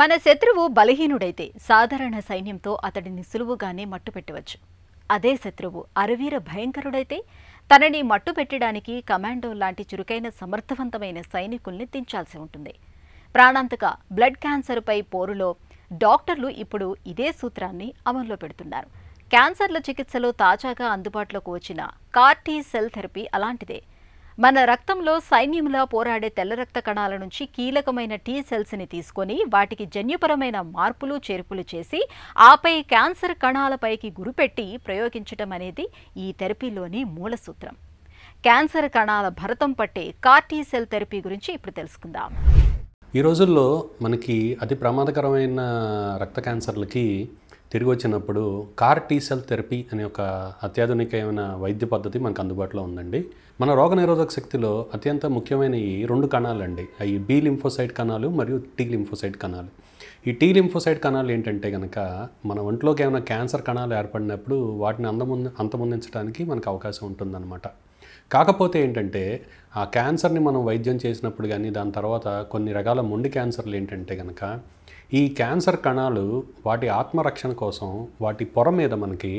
మన శత్రువు బలహీనుడైతే సాధారణ సైన్యంతో అతడిని సులువుగానే మట్టుపెట్టవచ్చు. అదే శత్రువు అరవీర భయంకరుడైతే తనని మట్టుపెట్టడానికి కమాండో లాంటి చురుకైన సమర్థవంతమైన సైనికుల్ని దించాల్సి ఉంటుంది. ప్రాణాంతక బ్లడ్ క్యాన్సర్పై పోరులో డాక్టర్లు ఇప్పుడు ఇదే సూత్రాన్ని అమల్లో పెడుతున్నారు. క్యాన్సర్ల చికిత్సలో తాజాగా అందుబాటులోకి వచ్చిన CAR-T సెల్ థెరపీ అలాంటిదే. మన రక్తంలో సైన్యంలా పోరాడే తెల్ల రక్త కణాల నుంచి కీలకమైన టీ సెల్స్ని తీసుకొని వాటికి జన్యుపరమైన మార్పులు చేర్పులు చేసి ఆపై క్యాన్సర్ కణాలపైకి గురిపెట్టి ప్రయోగించటం అనేది ఈ థెరపీలోని మూల సూత్రం. క్యాన్సర్ కణాల భరతం పట్టే CAR-T సెల్ థెరపీ గురించి ఇప్పుడు తెలుసుకుందాం. ఈ రోజుల్లో మనకి అతి ప్రమాదకరమైన రక్త క్యాన్సర్లకి తిరిగి వచ్చినప్పుడు CAR-T సెల్ థెరపీ అనే ఒక అత్యాధునికమైన వైద్య పద్ధతి మనకు అందుబాటులో ఉందండి. మన రోగనిరోధక శక్తిలో అత్యంత ముఖ్యమైన ఈ రెండు కణాలండి, అవి B లింఫోసైట్ కణాలు మరియు T లింఫోసైట్ కణాలు. ఈ T లింఫోసైట్ కణాలు ఏంటంటే కనుక మన ఒంట్లోకి ఏమైనా క్యాన్సర్ కణాలు ఏర్పడినప్పుడు వాటిని అంతమొందించడానికి మనకు అవకాశం ఉంటుందన్నమాట. కాకపోతే ఏంటంటే ఆ క్యాన్సర్ని మనం వైద్యం చేసినప్పుడు కానీ దాని తర్వాత కొన్ని రకాల మొండి క్యాన్సర్లు ఏంటంటే కనుక ఈ క్యాన్సర్ కణాలు వాటి ఆత్మరక్షణ కోసం వాటి పొర మీద మనకి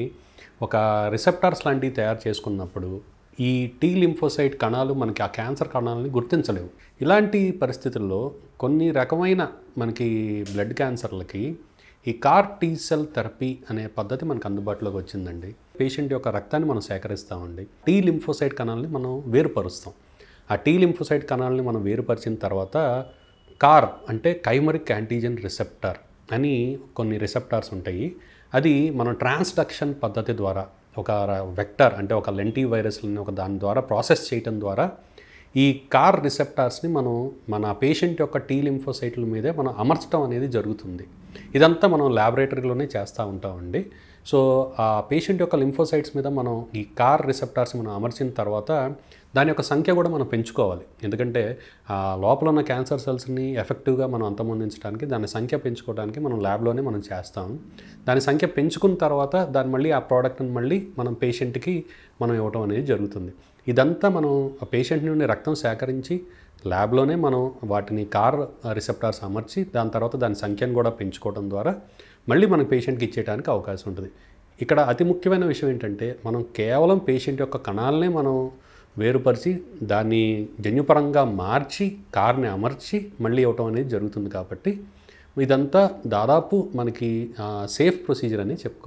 ఒక రిసెప్టార్స్ లాంటివి తయారు చేసుకున్నప్పుడు ఈ T లింఫోసైట్ కణాలు మనకి ఆ క్యాన్సర్ కణాలని గుర్తించలేవు. ఇలాంటి పరిస్థితుల్లో కొన్ని రకమైన మనకి బ్లడ్ క్యాన్సర్లకి ఈ CAR-T సెల్ థెరపీ అనే పద్ధతి మనకు అందుబాటులోకి వచ్చిందండి. పేషెంట్ యొక్క రక్తాన్ని మనం సేకరిస్తామండి. T లింఫోసైట్ కణాలని మనం వేరుపరుస్తాం. ఆ T లింఫోసైట్ కణాలని మనం వేరుపరిచిన తర్వాత CAR అంటే కైమరిక్ యాంటీజెన్ రిసెప్టార్ అని కొన్ని రిసెప్టార్స్ ఉంటాయి. అది మనం ట్రాన్స్డక్షన్ పద్ధతి ద్వారా ఒక వెక్టర్ అంటే ఒక లెంటీ వైరస్ని ఒక దాని ద్వారా ప్రాసెస్ చేయటం ద్వారా ఈ CAR రిసెప్టార్స్ని మనం మన పేషెంట్ యొక్క T లింఫోసైట్ల మీదే మనం అమర్చడం అనేది జరుగుతుంది. ఇదంతా మనం ల్యాబొరేటరీలోనే చేస్తూ ఉంటామండి. సో ఆ పేషెంట్ యొక్క లింఫోసైట్స్ మీద మనం ఈ CAR రిసెప్టార్స్ మనం అమర్చిన తర్వాత దాని యొక్క సంఖ్య కూడా మనం పెంచుకోవాలి. ఎందుకంటే లోపల ఉన్న క్యాన్సర్ సెల్స్ని ఎఫెక్టివ్గా మనం అంతమొందించడానికి దాని సంఖ్య పెంచుకోవడానికి మనం ల్యాబ్లోనే మనం చేస్తాం. దాని సంఖ్య పెంచుకున్న తర్వాత దాన్ని మళ్ళీ ఆ ప్రోడక్ట్ని మళ్ళీ మనం పేషెంట్కి మనం ఇవ్వటం అనేది జరుగుతుంది. ఇదంతా మనం ఆ పేషెంట్ నుండి రక్తం సేకరించి ల్యాబ్లోనే మనం వాటిని CAR రిసెప్టార్స్ అమర్చి దాని తర్వాత దాని సంఖ్యను కూడా పెంచుకోవడం ద్వారా మళ్ళీ మన పేషెంట్కి ఇచ్చేయడానికి అవకాశం ఉంటుంది. ఇక్కడ అతి ముఖ్యమైన విషయం ఏంటంటే మనం కేవలం పేషెంట్ యొక్క కణాలనే మనం వేరుపరిచి దాన్ని జన్యుపరంగా మార్చి CARని అమర్చి మళ్ళీ ఇవ్వటం అనేది జరుగుతుంది. కాబట్టి ఇదంతా దాదాపు మనకి సేఫ్ ప్రొసీజర్ అని చెప్పుకోవాలి.